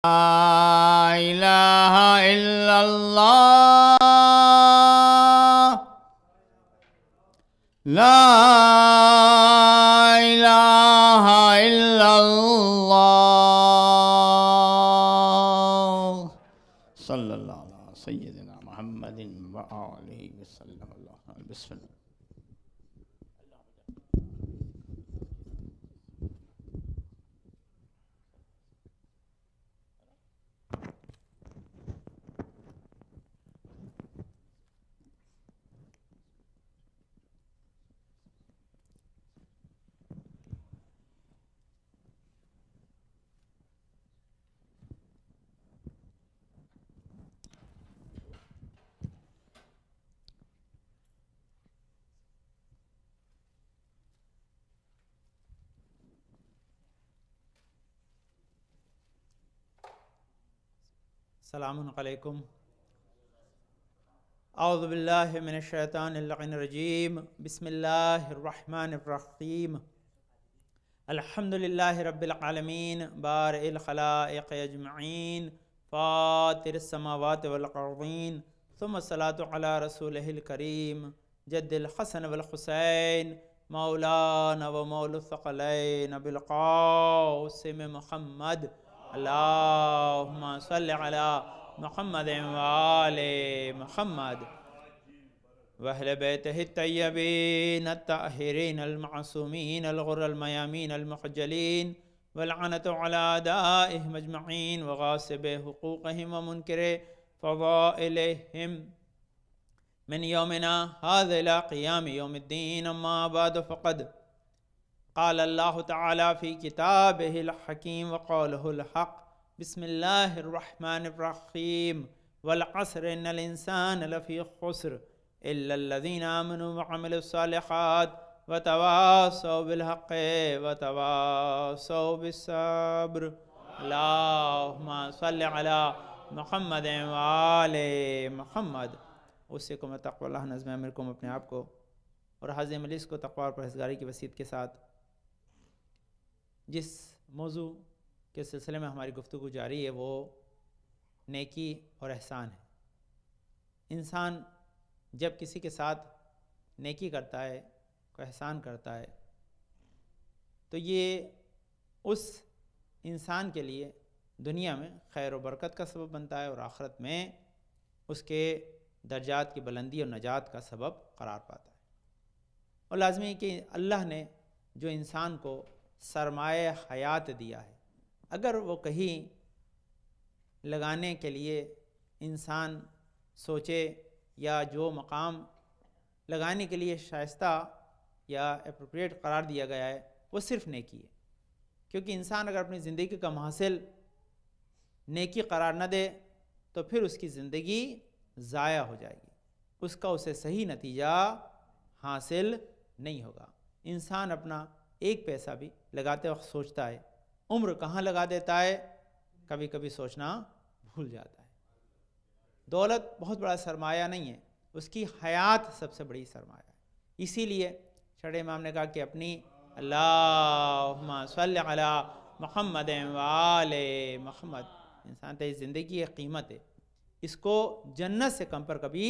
إله إلا الله لا إله إلا الله صلى الله على سيدنا محمد وآله وسلم بسم الله. السلام علیکم. اعوذ باللہ من الشیطان اللعین الرجیم. بسم اللہ الرحمن الرحیم. الحمدللہ رب العالمین بارئ الخلائق اجمعین فاطر السماوات والارضین ثم الصلاة علی رسولہ الکریم جد الحسن والحسین مولانا و مولا الثقلین بالقاسم محمد. اللہم صل علی محمد وآل محمد واہل بیتہ الطیبین الطاہرین المعصومین الغر المیامین المحجلین والعنت علی اعدائہم اجمعین وغاصب حقوقہم ومنکر فضائلہم من یومنا هذا الى قیام یوم الدین. اما بعد فقد قال اللہ تعالی فی کتابہ الحکیم وقولہ الحق. بسم اللہ الرحمن الرحیم. والعصر ان الانسان لفی خسر الا الذین آمنوا وعملوا الصالحات وتواصوا بالحق وتواصوا بالصبر. اللہم صل علی محمد وآل محمد. اوصیکم بتقوی اللہ. نظم امرکم اپنے آپ کو اور حاضر مجلس کو تقوی اور پرہیزگاری کی وصیت کے ساتھ. جس موضوع کے سلسلے میں ہماری گفتگو جاری ہے وہ نیکی اور احسان ہے. انسان جب کسی کے ساتھ نیکی کرتا ہے، کوئی احسان کرتا ہے، تو یہ اس انسان کے لیے دنیا میں خیر و برکت کا سبب بنتا ہے اور آخرت میں اس کے درجات کی بلندی اور نجات کا سبب قرار پاتا ہے. اور لازمی ہے کہ اللہ نے جو انسان کو سرمایہ حیات دیا ہے، اگر وہ کہیں لگانے کے لیے انسان سوچے یا جو مقام لگانے کے لیے شائستہ یا اپروپریٹ قرار دیا گیا ہے وہ صرف نیکی ہے. کیونکہ انسان اگر اپنی زندگی کا محاصل نیکی قرار نہ دے تو پھر اس کی زندگی ضائع ہو جائے گی، اس کا اسے صحیح نتیجہ حاصل نہیں ہوگا. انسان اپنا ایک پیسہ بھی لگاتے وقت سوچتا ہے، عمر کہاں لگا دیتا ہے، کبھی کبھی سوچنا بھول جاتا ہے. دولت بہت بڑا سرمایہ نہیں ہے، اس کی حیات سب سے بڑی سرمایہ ہے. اسی لیے شرع امام نے کہا کہ اپنی اللہم صل علی محمد وآل محمد. انسان تو زندگی ایک قیمت ہے، اس کو جنت سے کم پر کبھی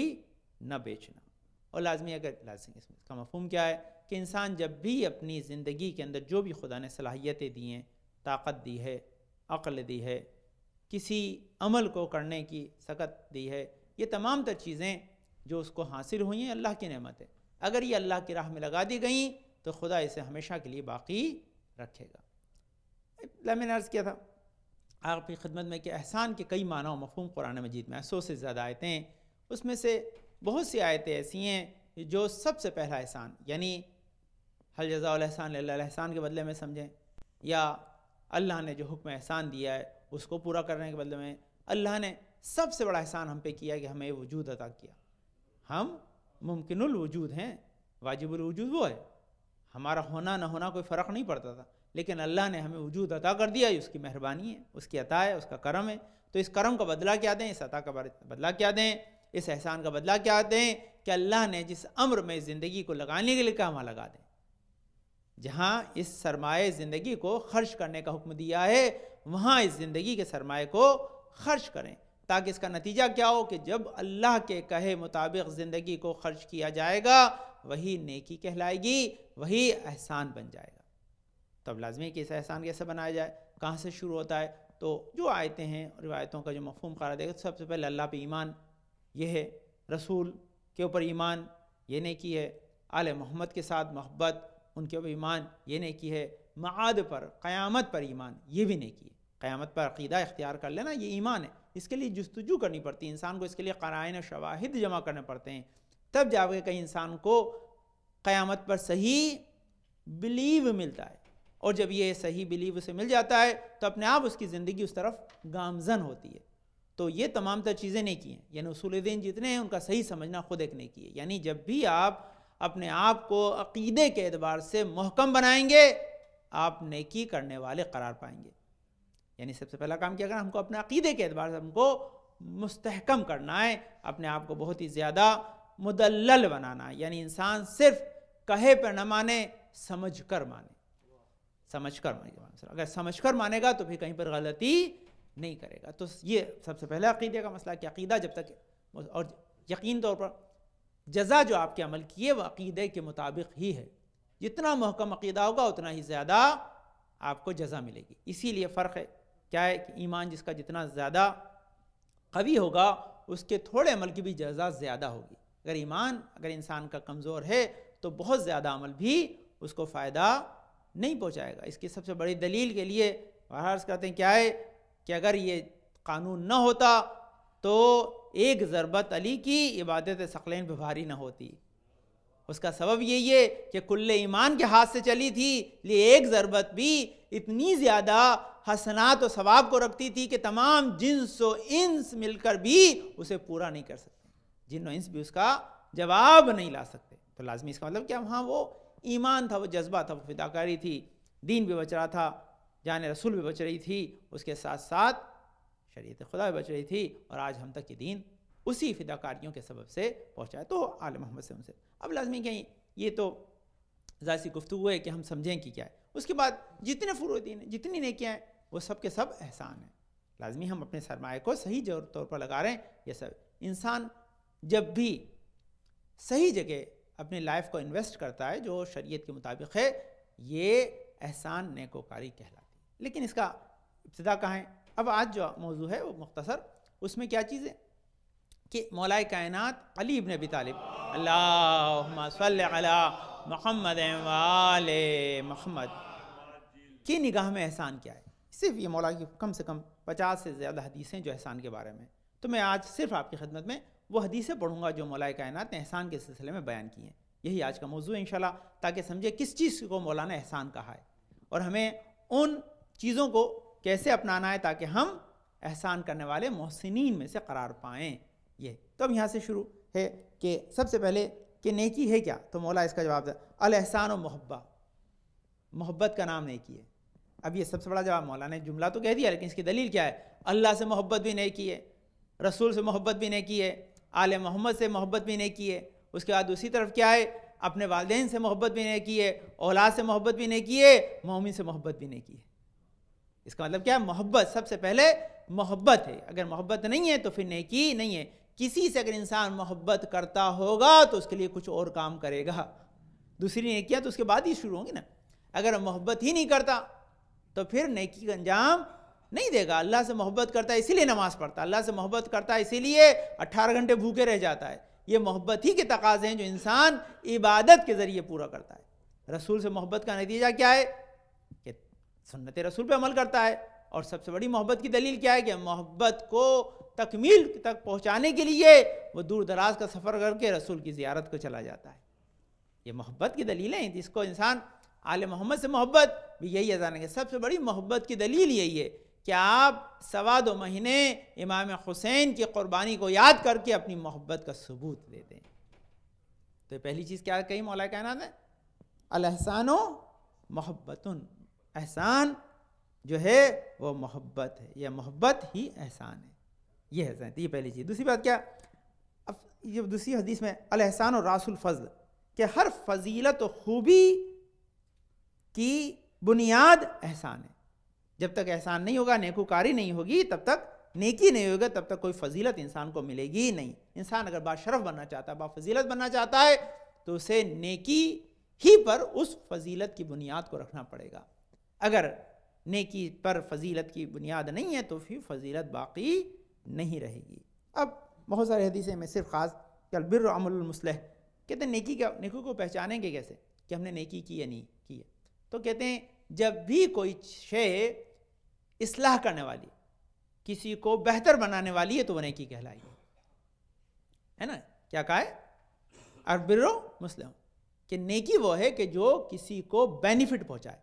نہ بیچنا. اور لازمی اگر لازمی اس کا مفہوم کیا ہے کہ انسان جب بھی اپنی زندگی کے اندر جو بھی خدا نے صلاحیتیں دی ہیں، طاقت دی ہے، عقل دی ہے، کسی عمل کو کرنے کی سکت دی ہے، یہ تمام تر چیزیں جو اس کو حاصل ہوئی ہیں اللہ کی نعمت ہے. اگر یہ اللہ کی راہ میں لگا دی گئیں تو خدا اسے ہمیشہ کے لیے باقی رکھے گا. میں نے عرض کیا تھا آپ کی خدمت میں کہ احسان کے کئی معنی و مفہوم قرآن مجید میں 100 سے زیادہ آیتیں ہیں. اس میں سے بہت سی آیتیں ایسی ہیں جو سب سے پہلا احسان یعنی حل جزاء الاحسان الا الاحسان کے بدلے میں سمجھیں، یا اللہ نے جو حکم احسان دیا ہے اس کو پورا کرنے کے بدلے میں اللہ نے سب سے بڑا احسان ہم پہ کیا کہ ہمیں وجود عطا کیا. ہم ممکن الوجود ہیں، واجب الوجود وہ ہے، ہمارا ہونا نہ ہونا کوئی فرق نہیں پڑتا تھا، لیکن اللہ نے ہمیں وجود عطا کر دیا. یہ اس کی مہربانی ہے، اس کی عطا ہے، اس کا کرم ہے. تو اس کرم کا بدلہ کیا دیں، اس عطا کا بدلہ کیا دیں، اس احسان کا بدلہ کیا دیں کہ اللہ نے جس امر میں زندگی کو لگانے کے لیے کہا وہاں لگا دیں. جہاں اس سرمایہ زندگی کو خرچ کرنے کا حکم دیا ہے وہاں اس زندگی کے سرمایہ کو خرچ کریں، تاکہ اس کا نتیجہ کیا ہو کہ جب اللہ کے کہے مطابق زندگی کو خرچ کیا جائے گا وہی نیکی کہلائے گی، وہی احسان بن جائے گا۔ تو اب لازمی ہے کہ اس احسان کیسے بنایا جائے، کہاں سے شروع ہوتا ہے؟ تو جو آیتیں ہیں، روایتوں کا جو مفہوم قرار دے گا، سب سے پہلے اللہ پہ ایمان، یہ ہے رسول کے اوپر ایمان، یہ نیکی ہے، آل محمد کے ساتھ محبت، ان کے اوپر ایمان، یہ نیکی ہے، معاد پر، قیامت پر ایمان، یہ بھی نیکی ہے۔ قیامت پر عقیدہ اختیار کر لینا یہ ایمان ہے، اس کے لیے جستجو کرنی پڑتی ہے انسان کو، اس کے لیے قرائن و شواہد جمع کرنے پڑتے ہیں، تب جا کے کہیں انسان کو قیامت پر صحیح بلیو ملتا ہے، اور جب یہ صحیح بلیو اسے مل جاتا ہے تو اپنے آپ اس کی زندگی اس طرف گامزن ہوتی ہے۔ تو یہ تمام تر چیزیں نیکی ہیں، یعنی اصول دین جتنے ہیں ان کا صحیح سمجھنا خود ایک نیکی ہے۔ یعنی جب بھی آپ اپنے آپ کو عقیدے کے اعتبار سے محکم بنائیں گے آپ نیکی کرنے والے قرار پائیں گے۔ یعنی سب سے پہلا کام کیا کرنا، ہم کو اپنے عقیدے کے اعتبار سے ہم کو مستحکم کرنا ہے، اپنے آپ کو بہت ہی زیادہ مدلل بنانا ہے، یعنی انسان صرف کہے پر نہ مانے، سمجھ کر مانے، سمجھ کر مانے گا۔ اگر سمجھ کر مانے گا تو پھر کہیں پر غلطی نہیں کرے گا۔ تو یہ سب سے پہلے عقیدے کا مسئلہ کہ عقیدہ جب تک، اور یقین طور پر جزا جو آپ کے عمل کیے وہ عقیدے کے مطابق ہی ہے، جتنا محکم عقیدہ ہوگا اتنا ہی زیادہ آپ کو جزا ملے گی۔ اسی لیے فرق ہے کیا ہے کہ ایمان جس کا جتنا زیادہ قوی ہوگا اس کے تھوڑے عمل کی بھی جزا زیادہ ہوگی۔ اگر انسان کا کمزور ہے تو بہت زیادہ عمل بھی اس کو فائدہ نہیں پہنچائے گا۔ اس کی سب سے بڑی دلیل کے لیے عرض کرتے ہیں کیا ہے کہ اگر یہ قانون نہ ہوتا تو ایک ضربت علی کی عبادت ثقلین پہ بھاری نہ ہوتی۔ اس کا سبب یہی ہے کہ کل ایمان کے ہاتھ سے چلی تھی، لیے ایک ضربت بھی اتنی زیادہ حسنات و ثواب کو رکھتی تھی کہ تمام جنس و انس مل کر بھی اسے پورا نہیں کر سکتے، جن و انس بھی اس کا جواب نہیں لا سکتے۔ تو لازمی اس کا مطلب کیا، وہاں وہ ایمان تھا، وہ جذبہ تھا، وہ فداکاری تھی، دین بھی بچ رہا تھا، جان رسول بھی بچ رہی تھی، اس کے ساتھ ساتھ شریعت خدا بھی بچ رہی تھی، اور آج ہم تک یہ دین اسی فداکاریوں کے سبب سے پہنچا ہے۔ تو آل محمد سے ان سے اب لازمی کہیں یہ تو ظاہر سی گفتگو ہے کہ ہم سمجھیں کہ کیا ہے۔ اس کے بعد جتنے فروع دین ہیں، جتنی نیکیاں ہیں، وہ سب کے سب احسان ہیں۔ لازمی ہم اپنے سرمایہ کو صحیح طور پر لگا رہے ہیں۔ یہ سب انسان جب بھی صحیح جگہ اپنی لائف کو انویسٹ کرتا ہے جو شریعت کے مطابق ہے، یہ احسان نیکوکاری کہلاتی ہے۔ لیکن اس کا ابتدا کہاں ہے؟ اب آج جو موضوع ہے وہ مختصر، اس میں کیا چیز ہے کہ مولا کائنات علی ابن ابی طالب، اللہم صلی علی محمد و آل محمد، کی نگاہ میں احسان کیا ہے۔ صرف یہ مولا کی کم سے کم 50 سے زیادہ حدیثیں جو احسان کے بارے میں، تو میں آج صرف آپ کی خدمت میں وہ حدیثیں پڑھوں گا جو مولا کائنات نے احسان کے سلسلے میں بیان کی ہیں۔ یہی آج کا موضوع ہے انشاءاللہ، تاکہ سمجھے کس چیز کو مولا نے احسان کہا ہے اور ہمیں ان چیزوں کو کیسے اپنانا ہے تاکہ ہم احسان کرنے والے محسنین میں سے قرار پائیں۔ یہ تو اب یہاں سے شروع ہے کہ سب سے پہلے کہ نیکی ہے کیا، تو مولا اس کا جواب ہے الاحسان و محبہ، محبت کا نام نیکی ہے۔ اب یہ سب سے بڑا جواب، مولا نے جملہ تو کہہ دیا لیکن اس کی دلیل کیا ہے؟ اللہ سے محبت بھی نیکی ہے، رسول سے محبت بھی نیکی ہے، آل محمد سے محبت بھی نیکی ہے، اس کے بعد دوسری طرف کیا ہے؟ اپنے والدین سے محبت بھی نیکی ہے، اولاد سے محبت بھی نیکی ہے، مومن سے محبت بھی نیکی ہے۔ اس کا مطلب کیا ہے؟ محبت سب سے پہلے محبت ہے، اگر محبت نہیں ہے تو پھر نیکی نہیں ہے۔ کسی سے اگر انسان محبت کرتا ہوگا تو اس کے لیے کچھ اور کام کرے گا، دوسری نیکیاں تو اس کے بعد ہی شروع ہوں گی نا۔ اگر محبت ہی نہیں کرتا تو پھر نیکی کا انجام نہیں دے گا۔ اللہ سے محبت کرتا ہے اسی لیے نماز پڑھتا ہے، اللہ سے محبت کرتا ہے اسی لیے 18 گھنٹے بھوکے رہ جاتا ہے۔ یہ محبت ہی کے تقاضے ہیں جو انسان عبادت کے ذریعے پورا کرتا ہے۔ رسول سے محبت کا نتیجہ کیا ہے کہ سنت رسول پہ عمل کرتا ہے، اور سب سے بڑی محبت کی دلیل کیا ہے کہ محبت کو تکمیل تک پہنچانے کے لیے وہ دور دراز کا سفر کر کے رسول کی زیارت کو چلا جاتا ہے۔ یہ محبت کی دلیل ہے، جس کو انسان آل محمد سے محبت بھی یہی جانے گے۔ سب سے بڑی محبت کی دلیل یہی ہے کہ آپ 2.25 مہینے امام حسین کی قربانی کو یاد کر کے اپنی محبت کا ثبوت دے دیں۔ تو پہلی چیز کیا کہی مولا کائنات نے؟ الاحسان و محبتن، احسان جو ہے وہ محبت ہے، یہ محبت ہی احسان ہے، یہ احسان ہے، یہ پہلی چیز۔ دوسری بات کیا؟ اب یہ دوسری حدیث میں الاحسان و راس الفضل، کہ ہر فضیلت و خوبی کی بنیاد احسان ہے۔ جب تک احسان نہیں ہوگا، نیکوکاری نہیں ہوگی، تب تک نیکی نہیں ہوگا، تب تک کوئی فضیلت انسان کو ملے گی نہیں. انسان اگر باشرف بننا چاہتا ہے، با فضیلت بننا چاہتا ہے، تو اسے نیکی ہی پر اس فضیلت کی بنیاد کو رکھنا پڑے گا. اگر نیکی پر فضیلت کی بنیاد نہیں ہے تو پھر فضیلت باقی نہیں رہے گی. اب بہت سارے حدیثیں میں صرف خاص کہ البر عمل المصلح، کہتے ہیں نیکی کو پہچانیں گے کیسے کہ ہم نے نیکی کی یا نہیں کی ہے. تو کہتے ہیں جب بھی کوئی شے اصلاح کرنے والی، کسی کو بہتر بنانے والی ہے، تو وہ نیکی کہلائے گی. ہے نا، کیا کہا ہے؟ البر مسلم، کہ نیکی وہ ہے کہ جو کسی کو بینیفٹ پہنچائے،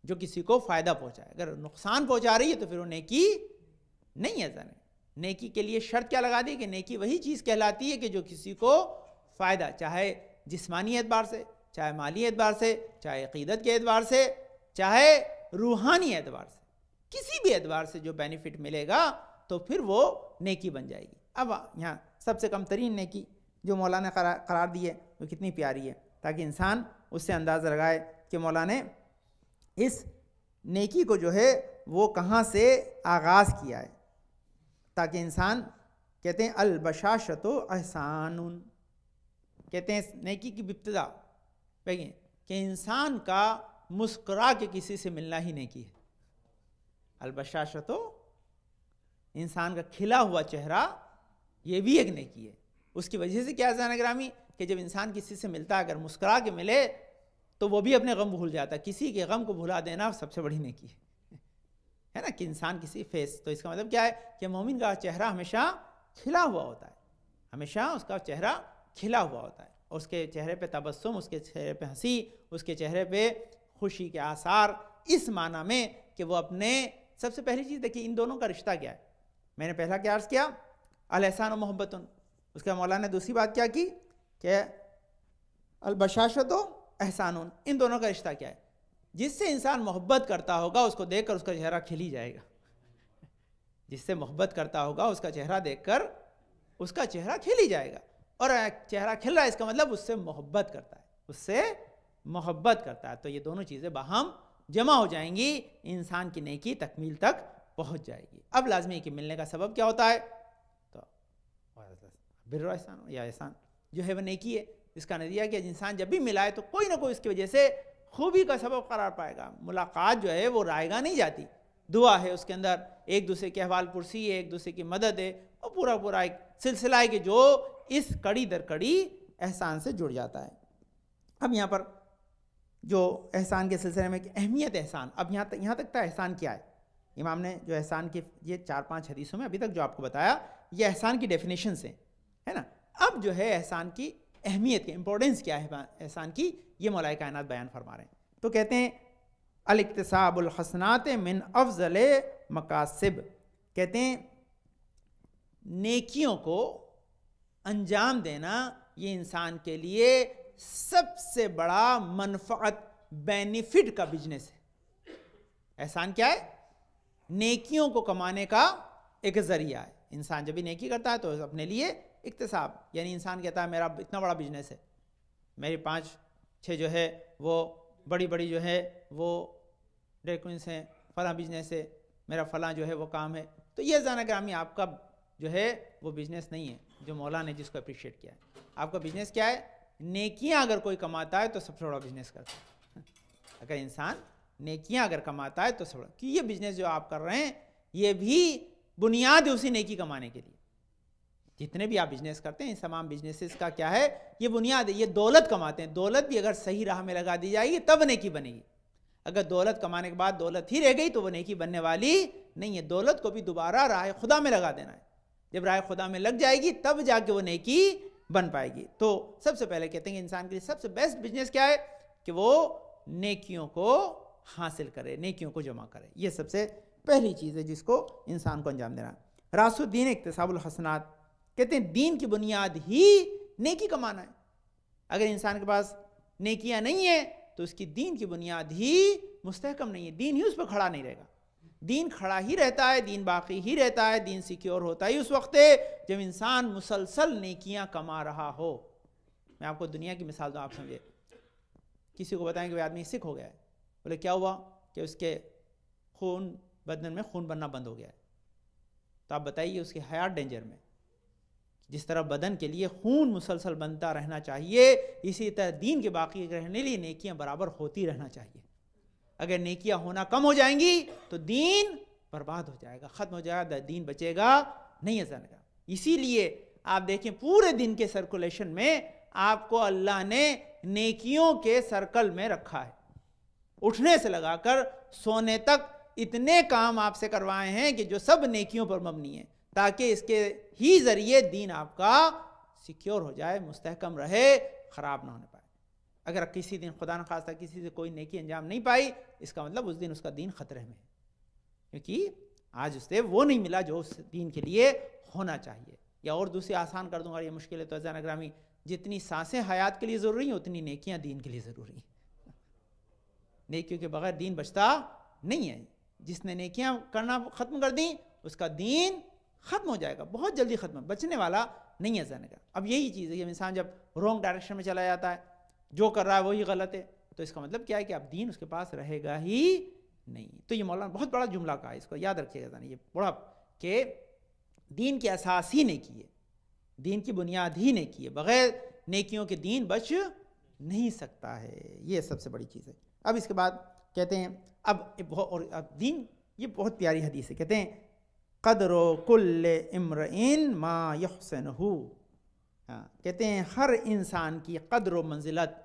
جو کسی کو فائدہ پہنچائے. اگر نقصان پہنچا رہی ہے تو پھر وہ نیکی نہیں ہے. نیکی کے لیے شرط کیا لگا دی کہ نیکی وہی چیز کہلاتی ہے کہ جو کسی کو فائدہ، چاہے جسمانی اعتبار سے، چاہے مالی اعتبار سے، چاہے عقیدت کے اعتبار سے، چاہے روحانی اعتبار سے، کسی بھی اعتبار سے جو بینیفٹ ملے گا تو پھر وہ نیکی بن جائے گی. اب یہاں سب سے کم ترین نیکی جو مولانا قرار دی ہے وہ کتنی پیاری ہے، تاکہ انسان اس سے اندازہ لگائے کہ مولانا نے اس نیکی کو جو ہے وہ کہاں سے آغاز کیا ہے. تاکہ انسان، کہتے ہیں البشاشۃ احسان، کہتے ہیں نیکی کی ابتدا کہ انسان کا مسکرا کے کسی سے ملنا ہی نیکی ہے. البشاشۃ، انسان کا کھلا ہوا چہرہ، یہ بھی ایک نیکی ہے. اس کی وجہ سے کیا ہے گرامی، کہ جب انسان کسی سے ملتا ہے، اگر مسکرا کے ملے تو وہ بھی اپنے غم بھول جاتا ہے. کسی کے غم کو بھلا دینا سب سے بڑی نیکی ہے نا، کہ انسان کسی فیس. تو اس کا مطلب کیا ہے کہ مومن کا چہرہ ہمیشہ کھلا ہوا ہوتا ہے، ہمیشہ اس کا چہرہ کھلا ہوا ہوتا ہے. اس کے چہرے پہ تبسم، اس کے چہرے پہ ہنسی، اس کے چہرے پہ خوشی کے آثار، اس معنی میں کہ وہ اپنے، سب سے پہلی چیز دیکھیے ان دونوں کا رشتہ کیا ہے. میں نے پہلا کیا عرض کیا، الاحسان و محبت. اس کا مولانا نے دوسری بات کیا کی کہ البشاشۃ و احسان. ان دونوں کا رشتہ کیا ہے؟ جس سے انسان محبت کرتا ہوگا اس کو دیکھ کر اس کا چہرہ کھل ہی جائے گا. جس سے محبت کرتا ہوگا اس کا چہرہ دیکھ کر اس کا چہرہ کھل ہی جائے گا. اور چہرہ کھل رہا ہے اس کا مطلب اس سے محبت کرتا ہے، اس سے محبت کرتا ہے. تو یہ دونوں چیزیں باہم جمع ہو جائیں گی، انسان کی نیکی تکمیل تک پہنچ جائے گی. اب لازمی ہے کہ ملنے کا سبب کیا ہوتا ہے، تو بر احسان یا احسان جو ہے وہ نیکی ہے. اس کا نتیجہ کہ انسان جب بھی ملائے تو کوئی نہ کوئی اس کی وجہ سے خوبی کا سبب قرار پائے گا. ملاقات جو ہے وہ رائے گاہ نہیں جاتی، دعا ہے اس کے اندر، ایک دوسرے کے احوال پرسی ہے، ایک دوسرے کی مدد ہے، اور پورا ایک سلسلہ ہے کہ جو اس کڑی در کڑی احسان سے جڑ جاتا ہے. اب یہاں پر جو احسان کے سلسلے میں اہمیت احسان، اب یہاں تک تھا احسان کیا ہے. امام نے جو احسان کی یہ 4-5 حدیثوں میں ابھی تک جو آپ کو بتایا، یہ احسان کی ڈیفینیشنز ہیں، ہے نا. اب جو ہے احسان کی اہمیت کی امپورٹنس کیا ہے احسان کی، یہ مولا کائنات بیان فرما رہے ہیں. تو کہتے ہیں الاکتساب الحسنات من افضل مقاصب، کہتے ہیں نیکیوں کو انجام دینا یہ انسان کے لیے سب سے بڑا منفعت، بینیفٹ کا بزنس ہے. احسان کیا ہے؟ نیکیوں کو کمانے کا ایک ذریعہ ہے. انسان جب بھی نیکی کرتا ہے تو اپنے لیے اکتساب، یعنی انسان کہتا ہے میرا اتنا بڑا بزنس ہے، میری 5-6 جو ہے وہ بڑی جو ہے وہ ڈیکوینس ہیں، فلاں بزنس ہے، میرا فلاں جو ہے وہ کام ہے. تو یہ زانہ گرامی آپ کا جو ہے وہ بزنس نہیں ہے جو مولا نے جس کو اپریشیٹ کیا ہے. آپ کا بزنس کیا ہے؟ نیکیاں اگر کوئی کماتا ہے تو سب سے بڑا بزنس کرتا ہے. اگر انسان نیکیاں اگر کماتا ہے تو سب، کہ یہ بزنس جو آپ کر رہے ہیں یہ بھی بنیاد ہے اسی نیکی کمانے کے لیے. جتنے بھی آپ بزنس کرتے ہیں اس تمام بزنسز کا کیا ہے، یہ بنیاد ہے. یہ دولت کماتے ہیں، دولت بھی اگر صحیح راہ میں لگا دی جائے گی تب نیکی بنے گی. اگر دولت کمانے کے بعد دولت ہی رہ گئی تو وہ نیکی بننے والی نہیں ہے. دولت کو بھی دوبارہ راہ خدا میں لگا دینا ہے. جب راہ خدا میں لگ جائے گی تب جا کے وہ نیکی بن پائے گی. تو سب سے پہلے کہتے ہیں کہ انسان کے لیے سب سے بیسٹ بزنس کیا ہے کہ وہ نیکیوں کو حاصل کرے، نیکیوں کو جمع کرے. یہ سب سے پہلی چیز ہے جس کو انسان کو انجام دینا. راس الدین اکتساب الحسنات، کہتے ہیں دین کی بنیاد ہی نیکی کمانا ہے. اگر انسان کے پاس نیکیاں نہیں ہیں تو اس کی دین کی بنیاد ہی مستحکم نہیں ہے، دین ہی اس پہ کھڑا نہیں رہے گا. دین کھڑا ہی رہتا ہے، دین باقی ہی رہتا ہے، دین سیکیور ہوتا ہی اس وقت ہے جب انسان مسلسل نیکیاں کما رہا ہو. میں آپ کو دنیا کی مثال دوں، آپ سمجھے. کسی کو بتائیں کہ وہ آدمی سکھ ہو گیا ہے، بولے کیا ہوا؟ کہ اس کے خون بدن میں خون بننا بند ہو گیا ہے. تو آپ بتائیے اس کی حیات ڈینجر میں. جس طرح بدن کے لیے خون مسلسل بنتا رہنا چاہیے، اسی طرح دین کے باقی رہنے لیے نیکیاں برابر ہوتی رہنا چاہیے. اگر نیکیاں ہونا کم ہو جائیں گی تو دین برباد ہو جائے گا، ختم ہو جائے گا، دین بچے گا نہیں ہے زندگی. اسی لیے آپ دیکھیں پورے دن کے سرکولیشن میں آپ کو اللہ نے نیکیوں کے سرکل میں رکھا ہے. اٹھنے سے لگا کر سونے تک اتنے کام آپ سے کروائے ہیں کہ جو سب نیکیوں پر مبنی ہیں، تاکہ اس کے ہی ذریعے دین آپ کا سیکیور ہو جائے، مستحکم رہے، خراب نہ ہونے پائے. اگر کسی دن خدا نخواستہ کسی سے کوئی نیکی انجام نہیں پائی، اس کا مطلب اس دن اس کا دین خطرے میں ہے، کیونکہ آج اس سے وہ نہیں ملا جو اس دین کے لیے ہونا چاہیے. یا اور دوسری آسان کر دوں گا، یہ مشکل ہے تو عزیزان اکرامی، جتنی سانسیں حیات کے لیے ضروری ہیں اتنی نیکیاں دین کے لیے ضروری ہیں. نیکیوں کے بغیر دین بچتا نہیں ہے. جس نے نیکیاں کرنا ختم کر دیں اس کا دین ختم ہو جائے گا، بہت جلدی ختم، بچنے والا نہیں ہے زندگی. اب یہی چیز ہے کہ انسان جب رونگ ڈائریکشن میں چلا جاتا ہے، جو کر رہا ہے وہی غلط ہے، تو اس کا مطلب کیا ہے کہ اب دین اس کے پاس رہے گا ہی نہیں. تو یہ مولانا بہت بڑا جملہ کہا ہے، اس کو یاد رکھیے گا، یہ بڑا کہ دین کی اساس ہی نیکی ہے، دین کی بنیاد ہی نیکی ہے، بغیر نیکیوں کے دین بچ نہیں سکتا ہے. یہ سب سے بڑی چیز ہے. اب اس کے بعد کہتے ہیں اب دین، یہ بہت پیاری حدیث ہے، کہتے ہیں قدر کل امرئن ما یحسنہ، کہتے ہیں ہر انسان کی قدر و منزلت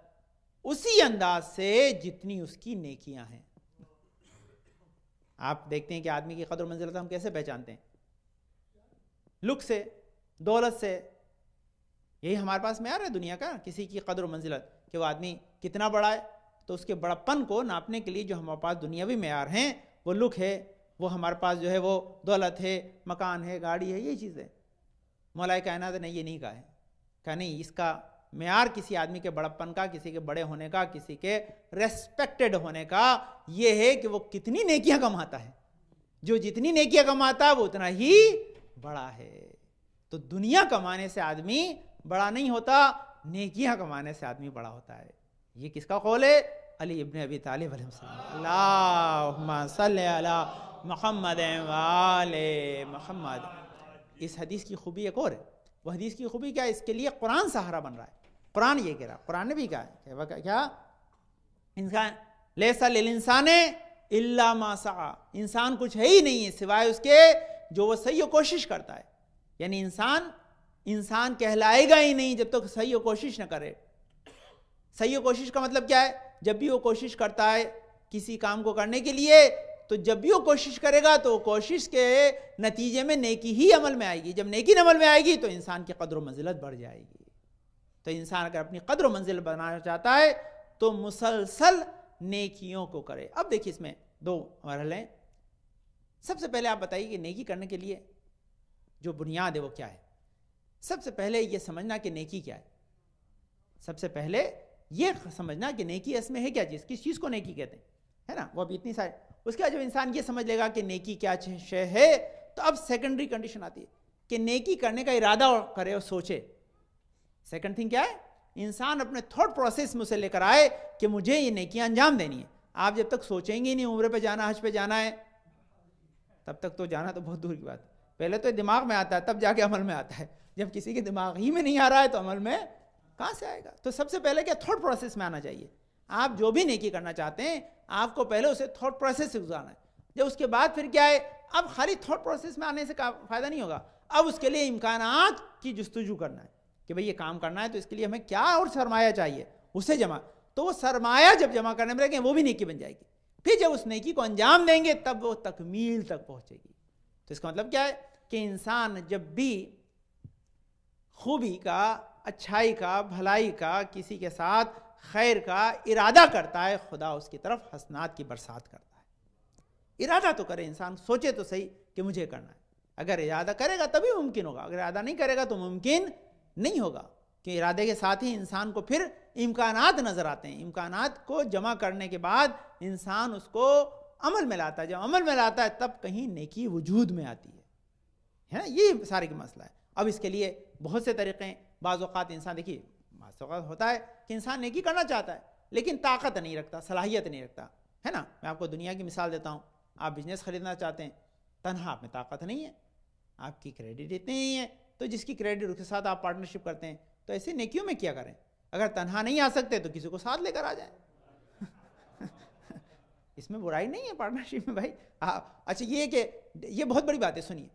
اسی انداز سے جتنی اس کی نیکیاں ہیں. آپ دیکھتے ہیں کہ آدمی کی قدر و منزلت ہم کیسے پہچانتے ہیں؟ لک سے، دولت سے. یہی ہمارے پاس معیار ہے دنیا کا، کسی کی قدر و منزلت کہ وہ آدمی کتنا بڑا ہے. تو اس کے بڑپن کو ناپنے کے لیے جو ہمارے پاس دنیاوی معیار ہیں وہ لک ہے، وہ ہمارے پاس جو ہے وہ دولت ہے، مکان ہے، گاڑی ہے، یہ چیز ہے. مولا کائنات نے یہ نہیں کہا ہے، کہا نہیں، اس کا معیار کسی آدمی کے بڑپن کا، کسی کے بڑے ہونے کا، کسی کے ریسپیکٹڈ ہونے کا یہ ہے کہ وہ کتنی نیکیاں کماتا ہے. جو جتنی نیکیاں کماتا ہے وہ اتنا ہی بڑا ہے. تو دنیا کمانے سے آدمی بڑا نہیں ہوتا، نیکیاں کمانے سے آدمی بڑا ہوتا ہے. یہ کس کا قول ہے؟ علی ابن ابی طالب علیہ السلام. اللہم صلی علی محمد وآل محمد. اس حدیث کی خوبی ایک اور ہے. وہ حدیث کی خوبی کیا ہے؟ اس کے لیے قرآن سہارا بن رہا ہے. قرآن یہ کہہ رہا ہے، قرآن نے بھی کہا ہے کیا؟ انسان لیس للانسان الا ما سعی، انسان کچھ ہے ہی نہیں ہے سوائے اس کے جو وہ صحیح کوشش کرتا ہے. یعنی انسان کہلائے گا ہی نہیں جب تک صحیح کوشش نہ کرے. صحیح کوشش کا مطلب کیا ہے؟ جب بھی وہ کوشش کرتا ہے کسی کام کو کرنے کے لیے، تو جب بھی وہ کوشش کرے گا تو کوشش کے نتیجے میں نیکی ہی عمل میں آئے گی. جب نیکی عمل میں آئے گی تو انسان کی قدر و منزلت بڑھ جائے گی. تو انسان اگر اپنی قدر و منزل بنانا چاہتا ہے تو مسلسل نیکیوں کو کرے. اب دیکھیے اس میں دو مرحلے ہیں. سب سے پہلے آپ بتائیے کہ نیکی کرنے کے لیے جو بنیاد ہے وہ کیا ہے؟ سب سے پہلے یہ سمجھنا کہ نیکی کیا ہے. سب سے پہلے یہ سمجھنا کہ نیکی اس میں ہے کیا چیز، کس چیز کو نیکی کہتے ہیں، ہے نا. وہ ابھی اتنی ساری. اس کے بعد جب انسان یہ سمجھ لے گا کہ نیکی کیا شے ہے، تو اب سیکنڈری کنڈیشن آتی ہے کہ نیکی کرنے کا ارادہ کرے اور سوچے. سیکنڈ تھنگ کیا ہے؟ انسان اپنے تھاٹ پروسیس میں سے لے کر آئے کہ مجھے یہ نیکیاں انجام دینی ہے. آپ جب تک سوچیں گے نہیں عمرے پہ جانا، حج پہ جانا ہے، تب تک تو جانا تو بہت دور کی بات ہے. پہلے تو دماغ میں آتا ہے تب جا کے عمل میں آتا ہے. جب کسی کے دماغ ہی میں نہیں آ رہا ہے تو عمل میں کہاں سے آئے گا؟ تو سب سے پہلے کیا تھاٹ پروسیس میں آنا چاہیے. آپ جو بھی نیکی کرنا چاہتے ہیں آپ کو پہلے اسے تھاٹ پروسیس سے گزارنا ہے. جب اس کے بعد پھر کیا ہے، اب خالی تھاٹ پروسیس میں آنے سے فائدہ نہیں ہوگا. اب اس کے لیے امکانات کی جستجو کرنا ہے کہ بھئی یہ کام کرنا ہے تو اس کے لیے ہمیں کیا اور سرمایہ چاہیے، اسے جمع. تو وہ سرمایہ جب جمع کرنے میں لگیں وہ بھی نیکی بن جائے گی. پھر جب اس نیکی کو انجام دیں گے تب وہ تکمیل تک پہنچے گی. تو اس کا مطلب کیا ہے کہ انسان جب بھی خوبی کا، اچھائی کا، بھلائی کا، کسی کے ساتھ خیر کا ارادہ کرتا ہے، خدا اس کی طرف حسنات کی برسات کرتا ہے. ارادہ تو کرے انسان، سوچے تو صحیح کہ مجھے کرنا ہے. اگر ارادہ کرے گا تبھی ممکن ہوگا، اگر ارادہ نہیں کرے گا تو ممکن نہیں ہوگا. کہ ارادے کے ساتھ ہی انسان کو پھر امکانات نظر آتے ہیں. امکانات کو جمع کرنے کے بعد انسان اس کو عمل میں لاتا ہے. جب عمل میں لاتا ہے تب کہیں نیکی وجود میں آتی ہے نا. یہ سارے کا مسئلہ ہے. اب اس کے لیے بہت سے طریقے ہیں. بعض اوقات انسان دیکھیے، بعض اوقات ہوتا ہے کہ انسان نیکی کرنا چاہتا ہے لیکن طاقت نہیں رکھتا، صلاحیت نہیں رکھتا، ہے نا. میں آپ کو دنیا کی مثال دیتا ہوں. آپ بزنس خریدنا چاہتے ہیں، تنہا آپ میں طاقت نہیں ہے، آپ کی کریڈٹ اتنی نہیں ہے، تو جس کی کریڈٹ اس کے ساتھ آپ پارٹنرشپ کرتے ہیں، تو ایسے نیکیوں میں کیا کریں؟ اگر تنہا نہیں آ سکتے تو کسی کو ساتھ لے کر آ جائیں، اس میں برائی نہیں ہے پارٹنرشپ میں بھائی. اچھا یہ کہ یہ بہت بڑی بات ہے، سنیے،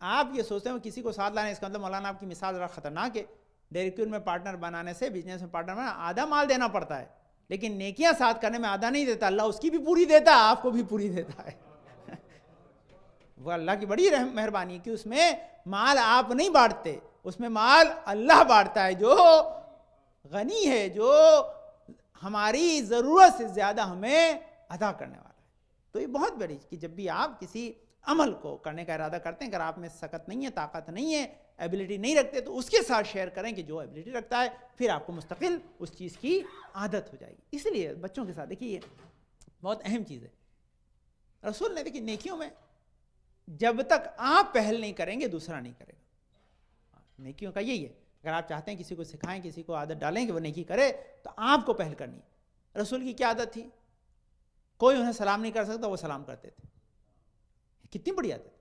آپ یہ سوچتے ہیں کسی کو ساتھ لانا، اس کا مطلب مولانا آپ کی مثال ذرا خطرناک ہے. ڈائریکٹر میں پارٹنر بنانے سے، بزنس میں پارٹنر بنانا، آدھا مال دینا پڑتا ہے، لیکن نیکیاں ساتھ کرنے میں آدھا نہیں دیتا، اللہ اس کی بھی پوری دیتا ہے، آپ کو بھی پوری دیتا ہے. وہ اللہ کی بڑی مہربانی ہے کہ اس میں مال آپ نہیں بانٹتے، اس میں مال اللہ بانٹتا ہے، جو غنی ہے، جو ہماری ضرورت سے زیادہ ہمیں ادا کرنے والا ہے. تو یہ بہت بڑی کہ جب بھی آپ کسی عمل کو کرنے کا ارادہ کرتے ہیں، اگر آپ میں سکت نہیں ہے، طاقت نہیں ہے، ایبلٹی نہیں رکھتے، تو اس کے ساتھ شیئر کریں کہ جو ایبلٹی رکھتا ہے، پھر آپ کو مستقل اس چیز کی عادت ہو جائے گی. اس لیے بچوں کے ساتھ دیکھیے یہ بہت اہم چیز ہے. رسول نے دیکھیے نیکیوں میں جب تک آپ پہل نہیں کریں گے دوسرا نہیں کرے گا. نیکیوں کا یہی ہے، اگر آپ چاہتے ہیں کسی کو سکھائیں، کسی کو عادت ڈالیں کہ وہ نیکی کرے، تو آپ کو پہل کرنی ہے. رسول کی کیا عادت تھی؟ کوئی انہیں سلام نہیں کر سکتا، وہ سلام کرتے تھے. کتنی بڑی عادت ہے.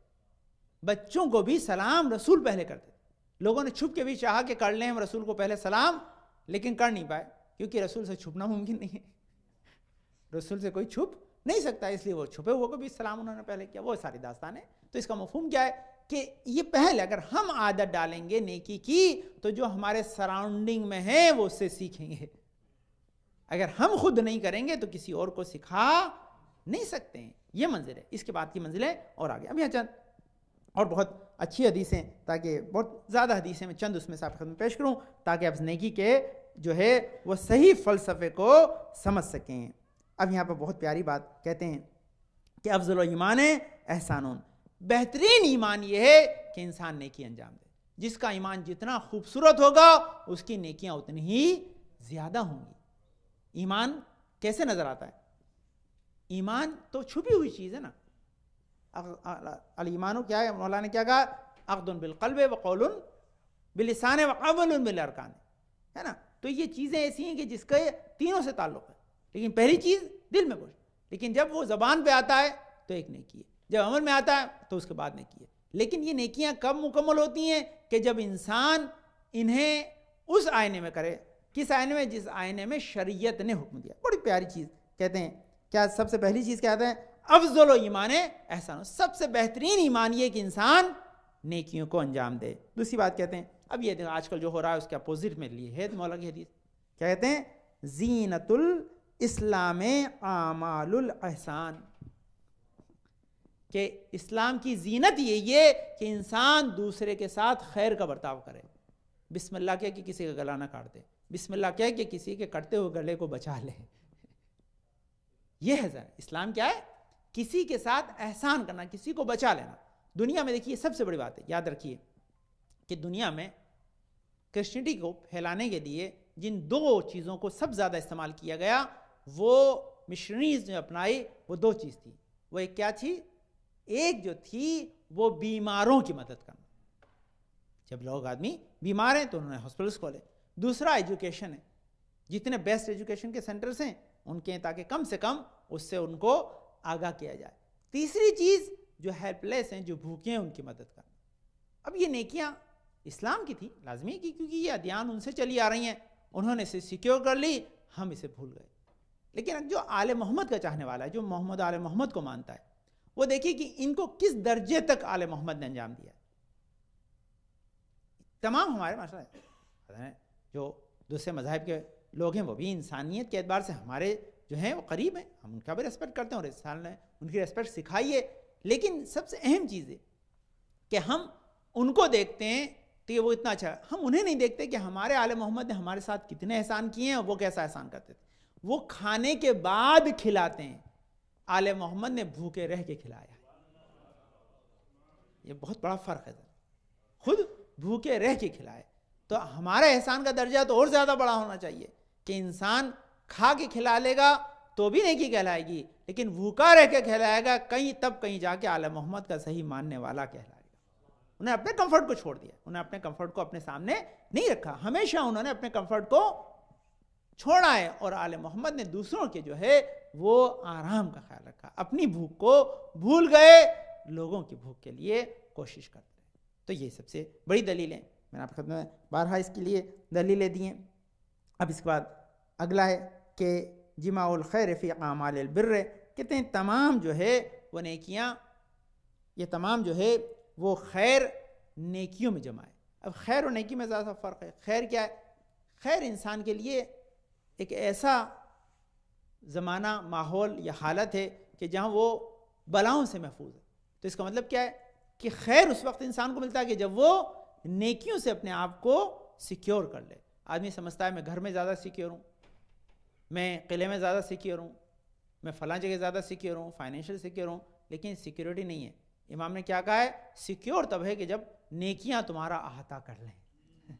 بچوں کو بھی سلام رسول پہلے کرتے تھے. لوگوں نے چھپ کے بھی چاہا کہ کر لیں ہم رسول کو پہلے سلام، لیکن کر نہیں پائے، کیونکہ رسول سے چھپنا ممکن نہیں ہے. رسول سے کوئی چھپ نہیں سکتا، اس لیے وہ چھپے ہوئے کو بھی سلام انہوں نے پہلے کیا. وہ ساری داستان ہے. تو اس کا مفہوم کیا ہے کہ یہ پہل اگر ہم عادت ڈالیں گے نیکی کی، تو جو ہمارے سراؤنڈنگ میں ہیں وہ اس سے سیکھیں گے. اگر ہم خود نہیں کریں گے تو کسی اور کو سکھا نہیں سکتے ہیں. یہ منزل ہے. اس کے بعد کی منزل ہے اور آگے. اب یہاں چند اور بہت اچھی حدیثیں، تاکہ بہت زیادہ حدیثیں میں چند اس میں سے آپ خدمت پیش کروں، تاکہ آپ نیکی کے جو ہے وہ صحیح فلسفے کو سمجھ سکیں. اب یہاں پر بہت پیاری بات کہتے ہیں کہ افضل ایمان احسانون، بہترین ایمان یہ ہے کہ انسان نیکی انجام دے. جس کا ایمان جتنا خوبصورت ہوگا اس کی نیکیاں اتنی ہی زیادہ ہوں گی. ایمان کیسے نظر آتا ہے؟ ایمان تو چھپی ہوئی چیز ہے نا. الایمان کیا ہے؟ مولانا نے کیا کہا؟ عقد بالقلب وقول باللسان وعمل بالارکان، ہے نا. تو یہ چیزیں ایسی ہیں کہ جس کا تینوں سے تعلق ہے. لیکن پہلی چیز دل میں پہنچ، لیکن جب وہ زبان پہ آتا ہے تو ایک نیکی ہے، جب عمل میں آتا ہے تو اس کے بعد نیکی ہے. لیکن یہ نیکیاں کب مکمل ہوتی ہیں؟ کہ جب انسان انہیں اس آئینے میں کرے. کس آئینے میں؟ جس آئینے میں شریعت نے حکم دیا. بڑی پیاری چیز کہتے ہیں. کیا سب سے پہلی چیز کیا ہے؟ افضل ایمان احسان. سب سے بہترین ایمان یہ کہ انسان نیکیوں کو انجام دے. دوسری بات کہتے ہیں، اب یہ آج کل جو ہو رہا ہے اس کے اپوزٹ میں لیے ہے مولا کی حدیث. کیا کہتے ہیں؟ زینت الاسلام اعمال الاحسان، کہ اسلام کی زینت یہی ہے کہ انسان دوسرے کے ساتھ خیر کا برتاؤ کرے. بسم اللہ کہہ کہ کسی کا گلا نہ کاٹ دے. بسم اللہ کہہ کہ کسی کے کٹتے ہوئے گلے کو بچا لے. یہ ہے ذرا اسلام کیا ہے؟ کسی کے ساتھ احسان کرنا، کسی کو بچا لینا. دنیا میں دیکھیے سب سے بڑی بات ہے، یاد رکھیے کہ دنیا میں کرسچنٹی کو پھیلانے کے لیے جن دو چیزوں کو سب زیادہ استعمال کیا گیا، وہ مشنریز نے اپنائی، وہ دو چیز تھی. وہ ایک کیا تھی؟ ایک جو تھی وہ بیماروں کی مدد کرنا. جب لوگ آدمی بیمار ہیں تو انہوں نے ہاسپٹلس کھولے. دوسرا ایجوکیشن ہے. جتنے بیسٹ ایجوکیشن کے سینٹرز ہیں ان کے، تاکہ کم سے کم اس سے ان کو آگاہ کیا جائے. تیسری چیز جو ہیلپ لیس ہیں، جو بھوکے ہیں، ان کی مدد کرنا. اب یہ نیکیاں اسلام کی تھی لازمی کی، کیونکہ یہ ادیان ان سے چلی آ رہی ہیں، انہوں نے اسے سیکیور کر لی، ہم اسے بھول گئے. لیکن جو آل محمد کا چاہنے والا ہے، جو محمد آل محمد کو مانتا ہے، وہ دیکھیے کہ ان کو کس درجے تک آل محمد نے انجام دیا. تمام ہمارے معاشرے جو دوسرے مذاہب کے لوگ ہیں وہ بھی انسانیت کے اعتبار سے ہمارے جو ہیں وہ قریب ہیں، ہم ان کا بھی ریسپیکٹ کرتے ہیں، اور اس سال نے ان کی ریسپیکٹ سکھائی ہے. لیکن سب سے اہم چیز ہے کہ ہم ان کو دیکھتے ہیں کہ وہ اتنا اچھا ہے. ہم انہیں نہیں دیکھتے کہ ہمارے آل محمد نے ہمارے ساتھ کتنے احسان کیے ہیں اور وہ کیسا احسان کرتے تھے. وہ کھانے کے بعد کھلاتے ہیں، آل محمد نے بھوکے رہ کے کھلایا. یہ بہت بڑا فرق ہے. خود بھوکے رہ کے کھلائے. تو ہمارا احسان کا درجہ تو اور زیادہ بڑا ہونا چاہیے کہ انسان کھا کے کھلا لے گا تو بھی نیکی کہلائے گی، لیکن بھوکا رہ کے کھلائے گا کہیں جا کے آل محمد کا صحیح ماننے والا کہلائے گا. انہیں اپنے کمفرٹ کو چھوڑ دیا، انہیں اپنے کمفرٹ کو اپنے سامنے نہیں رکھا. ہمیشہ انہوں نے اپنے کمفرٹ کو چھوڑا ہے، اور آل محمد نے دوسروں کے جو ہے وہ آرام کا خیال رکھا, اپنی بھوک کو بھول گئے, لوگوں کی بھوک کے لیے کوشش کرتے ہیں. تو یہ سب سے بڑی دلیل ہے, میں نے آپ خدمت میں بارہا اس کے لیے دلیلیں دی ہیں. اب اس کے بعد اگلا ہے کہ جماع الخیر فی اعمال البر, کہتے ہیں تمام جو ہے وہ نیکیاں, یہ تمام جو ہے وہ خیر نیکیوں میں جمع ہے. اب خیر اور نیکی میں زیادہ فرق ہے. خیر کیا ہے؟ خیر انسان کے لیے ایک ایسا زمانہ, ماحول یا حالت ہے کہ جہاں وہ بلاؤں سے محفوظ ہے. تو اس کا مطلب کیا ہے کہ خیر اس وقت انسان کو ملتا ہے کہ جب وہ نیکیوں سے اپنے آپ کو سیکیور کر لے. آدمی سمجھتا ہے میں گھر میں زیادہ سیکیور ہوں, میں قلعے میں زیادہ سیکیور ہوں, میں فلاں جگہ زیادہ سیکیور ہوں, فائنینشیل سیکیور ہوں, لیکن سیکیورٹی نہیں ہے. امام نے کیا کہا ہے؟ سیکیور تب ہے کہ جب نیکیاں تمہارا احاطہ کر لیں.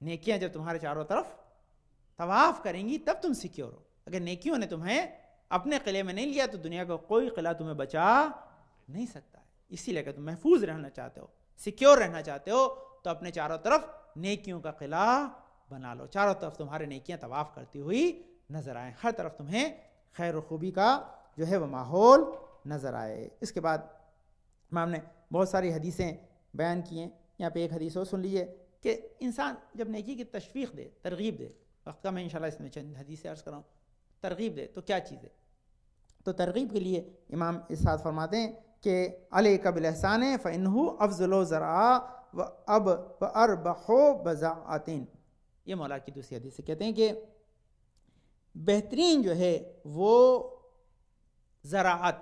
نیکیاں جب تمہارے چاروں طرف طواف کریں گی تب تم سیکیور ہو. اگر نیکیوں نے تمہیں اپنے قلعے میں نہیں لیا تو دنیا کا کوئی قلعہ تمہیں بچا نہیں سکتا ہے. اسی لیے کہ تم محفوظ رہنا چاہتے ہو, سیکیور رہنا چاہتے ہو, تو اپنے چاروں طرف نیکیوں کا قلعہ بنا لو. چاروں طرف تمہارے نیکیاں طواف کرتی ہوئی نظر آئیں, ہر طرف تمہیں خیر و خوبی کا جو ہے وہ ماحول نظر آئے. اس کے بعد امام نے بہت ساری حدیثیں بیان کی ہیں. یہاں پہ ایک حدیث اور سن لیجیے کہ انسان جب نیکی کی تشویق دے, ترغیب دے, وقت کا میں انشاءاللہ اس میں چند حدیثیں عرض کراؤں, ترغیب دے تو کیا چیز ہے؟ تو ترغیب کے لیے امام ارشاد فرماتے ہیں کہ علیک بالاحسان فانہ افضل ذرا واربح بضاعۃ. یہ مولا کی دوسری حدیث سے کہتے ہیں کہ بہترین جو ہے وہ زراعت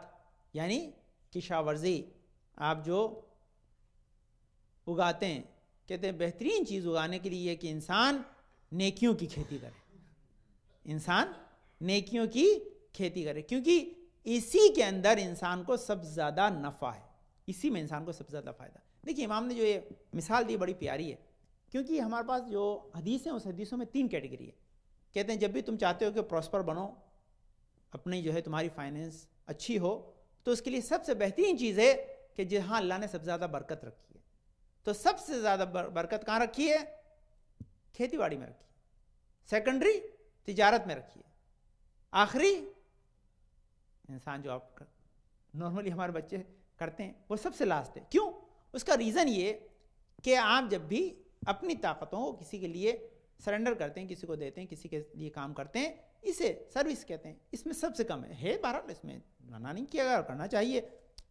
یعنی کشاورزی, آپ جو اگاتے ہیں, کہتے ہیں بہترین چیز اگانے کے لیے یہ کہ انسان نیکیوں کی کھیتی کرے. انسان نیکیوں کی کھیتی کرے, کیونکہ اسی کے اندر انسان کو سب سے زیادہ نفع ہے, اسی میں انسان کو سب سے زیادہ فائدہ. دیکھیے امام نے جو یہ مثال دی بڑی پیاری ہے, کیونکہ ہمارے پاس جو حدیث ہیں اس حدیثوں میں 3 کیٹیگری ہے. کہتے ہیں جب بھی تم چاہتے ہو کہ پراسپر بنو, اپنی جو ہے تمہاری فائنینس اچھی ہو, تو اس کے لیے سب سے بہترین چیز ہے کہ جہاں اللہ نے سب سے زیادہ برکت رکھی ہے. تو سب سے زیادہ برکت کہاں رکھی ہے؟ کھیتی باڑی میں رکھی ہے. سیکنڈری تجارت میں رکھی ہے. آخری انسان جو آپ نارملی ہمارے بچے کرتے ہیں وہ سب سے لاسٹ ہے. کیوں؟ اس کا ریزن یہ کہ آپ جب بھی اپنی طاقتوں کو کسی کے لیے سرنڈر کرتے ہیں, کسی کو دیتے ہیں, کسی کے لیے کام کرتے ہیں, اسے سروس کہتے ہیں. اس میں سب سے کم ہے بہرحال, اس میں منع نہیں کیا گیا, کرنا چاہیے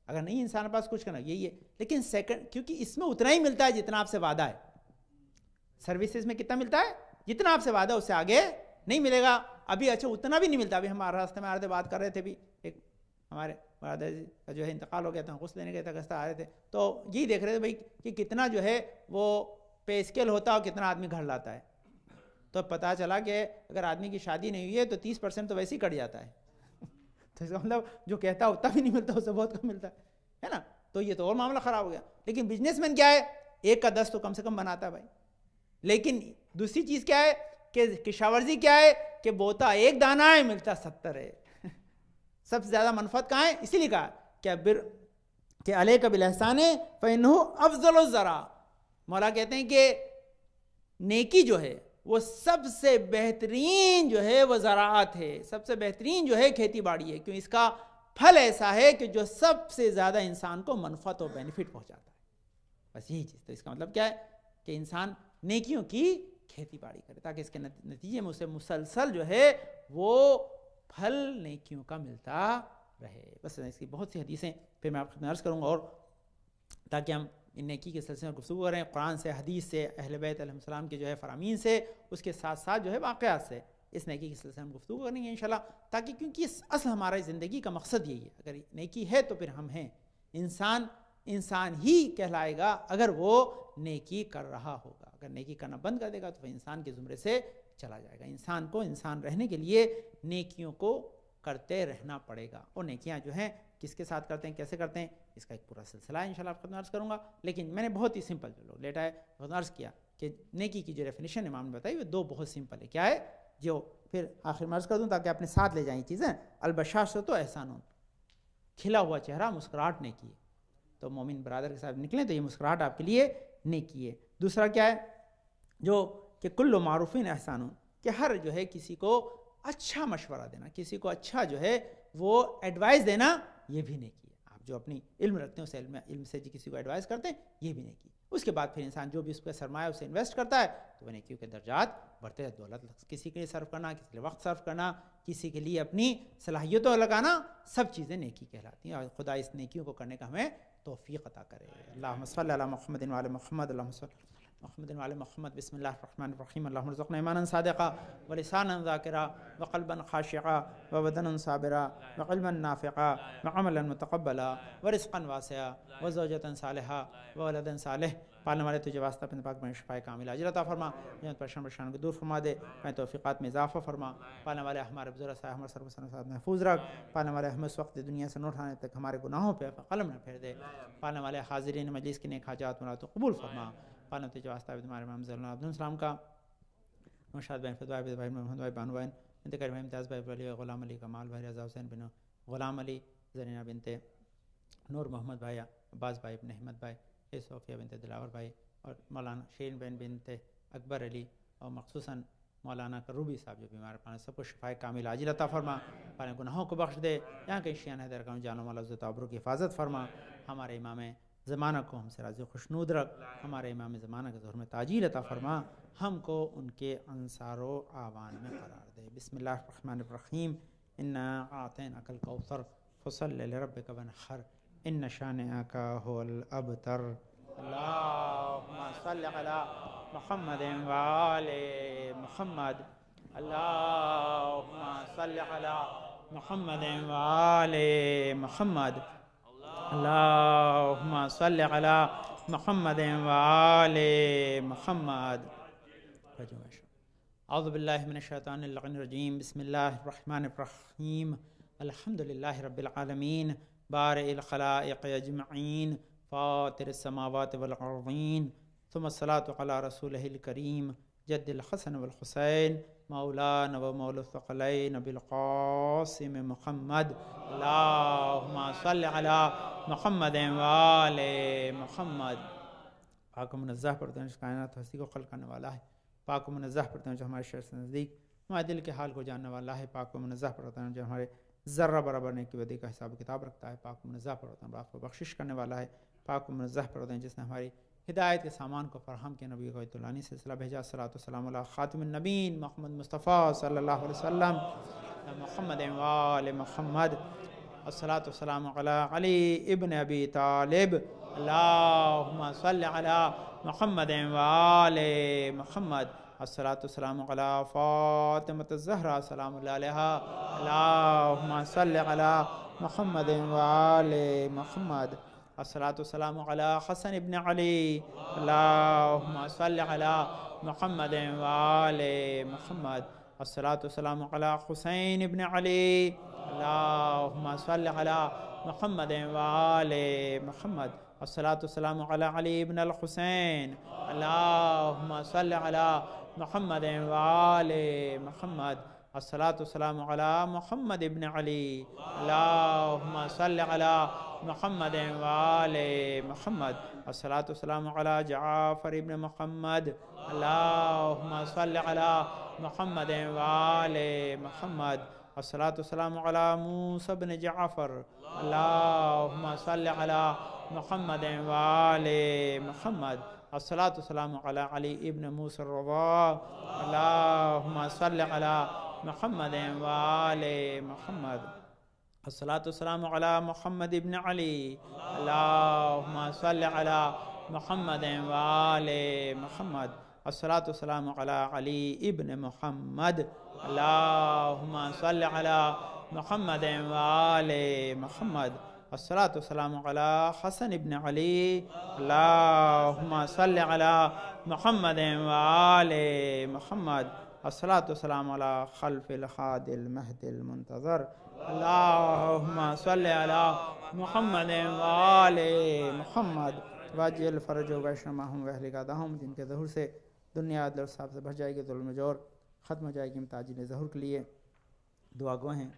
اگر نہیں انسان کے پاس کچھ کرنا یہی ہے. لیکن سیکنڈ, کیونکہ اس میں اتنا ہی ملتا ہے جتنا آپ سے وعدہ ہے. سروسز میں کتنا ملتا ہے؟ جتنا آپ سے وعدہ اس سے آگے نہیں ملے گا. ابھی اچھا اتنا بھی نہیں ملتا. ابھی ہمارے راستے میں آ رہے تھے, بات کر رہے تھے, بھی ایک ہمارے والدہ کا جو ہے انتقال ہو گیا تھا, غسل دینے گئے تھے, گستہ آ رہے تھے, تو یہی دیکھ رہے تھے بھائی کہ کتنا جو ہے وہ پے اسکیل ہوتا ہے اور کتنا آدمی گھر لاتا ہے. تو پتہ چلا کہ اگر آدمی کی شادی نہیں ہوئی ہے تو 30% تو ویسے ہی کٹ جاتا ہے. تو اس کا مطلب جو کہتا ہے اتنا بھی نہیں ملتا, اس سے بہت کم ملتا ہے نا. تو یہ تو اور معاملہ خراب ہو گیا. لیکن بزنس مین کیا ہے, 1 کا 10 تو کم سے کم بناتا ہے بھائی. لیکن دوسری چیز کیا ہے کہ کشاورزی کیا ہے کہ بوتا 1 دانہ ہے, ملتا 70 ہے. سب سے زیادہ منفعت کہاں ہے؟ اسی لیے کہا کہ علیک بالاحسان فانہ افضل الزرع. مولا کہتے ہیں کہ نیکی جو ہے وہ سب سے بہترین جو ہے وہ زراعت ہے, سب سے بہترین جو ہے کھیتی باڑی ہے. کیوں؟ اس کا پھل ایسا ہے کہ جو سب سے زیادہ انسان کو منفعت اور بینیفٹ پہنچاتا ہے. بس یہی چیز. تو اس کا مطلب کیا ہے کہ انسان نیکیوں کی کھیتی باڑی کرے تاکہ اس کے نتیجے میں اسے مسلسل جو ہے وہ پھل نیکیوں کا ملتا رہے. بس اس کی بہت سی حدیثیں پھر میں آپ کو عرض کروں گا, اور تاکہ ہم ان نیکی کے سلسلے میں گفتگو کریں قرآن سے, حدیث سے, اہل بیت علیہ السلام کے جو ہے فرامین سے, اس کے ساتھ ساتھ جو ہے واقعات سے اس نیکی کے سلسلے میں گفتگو کریں گے انشاءاللہ. تاکہ کیونکہ اصل ہماری زندگی کا مقصد یہی ہے, اگر نیکی ہے تو پھر ہم ہیں. انسان ہی کہلائے گا اگر وہ نیکی کر رہا ہوگا. اگر نیکی کرنا بند کر دے گا تو وہ انسان کے زمرے سے چلا جائے گا. انسان کو انسان رہنے کے لیے نیکیوں کو کرتے رہنا پڑے گا. اور نیکیاں جو ہیں کس کے ساتھ کرتے ہیں, کیسے کرتے ہیں, اس کا ایک پورا سلسلہ ہے انشاءاللہ آپ کو عرض کروں گا. لیکن میں نے بہت ہی سمپل جو لوگ لیٹا ہے عرض کیا کہ نیکی کی جو ڈیفینیشن امام نے بتائی وہ 2 بہت سمپل ہے. کیا ہے جو پھر آخر میں عرض کر دوں تاکہ اپنے ساتھ لے جائیں چیزیں. البشاشۃ احسان, کھلا ہوا چہرہ مسکراہٹ نیکی ہے. تو مومن برادر کے ساتھ نکلیں تو یہ مسکراہٹ آپ کے لیے نیکی ہے. دوسرا کیا ہے جو کہ کل معروفین احسان, کہ ہر جو ہے کسی کو اچھا مشورہ دینا، کسی کو اچھا جو ہے وہ ایڈوائز دینا، یہ بھی نیکی ہے. آپ جو اپنی علم رکھتے ہیں اس علم سے کسی کو ایڈوائز کرتے ہیں، یہ بھی نیکی. اس کے بعد پھر انسان جو بھی اس پہ سرمایہ اسے انویسٹ کرتا ہے تو وہ نیکیوں کے درجات بڑھتے ہیں. دولت کسی کے لیے صرف کرنا، کسی کے لیے وقت صرف کرنا، کسی کے لیے اپنی صلاحیتوں لگانا، سب چیزیں نیکی کہلاتی ہیں. اور خدا اس نیکیوں کو کرنے کا ہمیں توفیق عطا کرے. اللہم صلی علی محمد وعلی محمد، اللہم صلی محمد وعلی محمد. بسم اللہ الرحمن الرحیم. اللہم ارزقنا ایمانا صادقا ولسانا ذاکرا وقلبا خاشعا وبدنا صابرا وعلما نافعا وعملا متقبلا ورزقا واسعا وزوجة صالحا وولدا صالح. پالنے والے تجھے واسطہ اپنے پاک میں شفائے کامل عاجل عطا فرما، جن پریشان کو دور فرما دے، اپنے توفیقات میں اضافہ فرما. پالنے والے ہمارے بزرگ صاحب ہمارے سر و ساتھ محفوظ رکھ. پالنے والے ہمیں اس وقت دنیا سے نہ اٹھانے تک ہمارے گناہوں پہ قلم نہ پھیر دے. پالنے والے حاضرین مجلس کی نیک حاجات مراد قبول فرما. پالنے تجھے واسطہ ہمارے امام صلی اللہ علیہ وسلم کا، نوشاد بن فدوائے بھائی محمد بھائی بانو بہن انتقال بھائی امتیاز بھائی علی غلام علی کمال بھائی رضا حسین بن غلام علی زرینہ بنت نور محمد بھائی عباس بھائی ابن احمد بھائی صوفیہ بنت دلاور بھائی اور مولانا شیرین بہن بنت اکبر علی اور مخصوصاً مولانا کروبی صاحب جو بیمار پانے سب کو شفائے کامل عاجل عطا فرما. پانے گناہوں کو بخش دے. یہاں کے شیعہ حیدر کا جانوں والا عزت آبرو کی حفاظت فرما. ہمارے امام زمانہ کو ہم سے راضی خوشنود رکھ. ہمارے امام زمانہ کے ظہور میں تاجیل عطا فرما. ہم کو ان کے انصار و اعوان میں قرار دے. بسم اللہ الرحمن الرحیم. انا اعطیناک الکوثر فصل لربک وانحر ان شانئک هو الابتر. اللہم صل علی محمد وآل محمد. اللہم صل علی محمد وآل محمد. اللہم صل علی محمد وآل محمد. اعوذ باللہ من الشیطان اللعین الرجیم. بسم اللہ الرحمن الرحیم. الحمدللہ رب العالمین بارئ الخلائق اجمعین فاطر السماوات والارضین ثم الصلاة علی رسولہ الکریم جد الحسن والحسین مولانا و مولا الثقلین بالقاسم محمد. اللہم صل علی محمد وآل محمد. پاک و منزہ پردہ جو کائنات ہستی کو خلق کرنے والا ہے، پاک و منزہ پردہ جو ہمارے شر سے نزدیک ہمارے دل کے حال کو جاننے والا ہے، پاک و منزہ پردہ جو ہمارے ذرہ برابر نیکی بدی کا حساب کتاب رکھتا ہے، پاک و منزہ پردہ آپ کو بخشش کرنے والا ہے، پاک و منزہ پردہ جس نے ہماری ہدایت کے سامان کو فراہم کیا، نبی کو طولانی سلسلہ بھیجا. صلاۃ والسلام علی خاتم النبیین محمد مصطفیٰ صلی اللہ علیہ وسلم محمد وآل محمد. الصلاۃ والسلام علی علی ابن ابی طالب. اللہم صل علی محمد وآل محمد. الصلاۃ والسلام علی فاطمۃ الزہرا سلام اللہ علیہا. اللہم صل علی محمد وآل محمد. الصلاۃ والسلام علی حسن ابن علی. اللہم صل علی محمد وآل محمد. الصلاۃ والسلام علی حسین ابن علی. اللہم صل علی محمد وآل محمد. الصلاۃ والسلام علی علی ابن الحسین. اللہم صل علی محمد وآل محمد. الصلاۃ والسلام علی محمد ابن علی. اللہم صل علی محمد وآل محمد. الصلاۃ والسلام علی جعفر ابن محمد. اللہم صل علی محمد وآل محمد. الصلاۃ والسلام علی موسیٰ بن جعفر. اللہم صل علی محمد وآل محمد. الصلاۃ والسلام علی علی ابن موسیٰ الرضا. اللہم صل علی محمد وآل محمد. الصلاۃ والسلام علی محمد ابن علی. اللہم صل علی محمد وآل محمد. الصلاۃ والسلام علی علی ابن محمد. اللہم صل علی محمد وآل محمد. الصلاۃ والسلام علی حسن ابن علی. اللہم صل علی محمد وآل محمد. الصلاۃ والسلام علی خلف الہاد المہد المنتظر. اللہم صل علی محمد وآل محمد. واجعل فرج و بیشرماہم و اہل قادہم، جن کے ظہور سے دنیا عدل اور صاحب سے بھر جائے گی، ظلم و جور ختم ہو جائے گی. تاجل ظہور کے لیے دعا گو ہیں.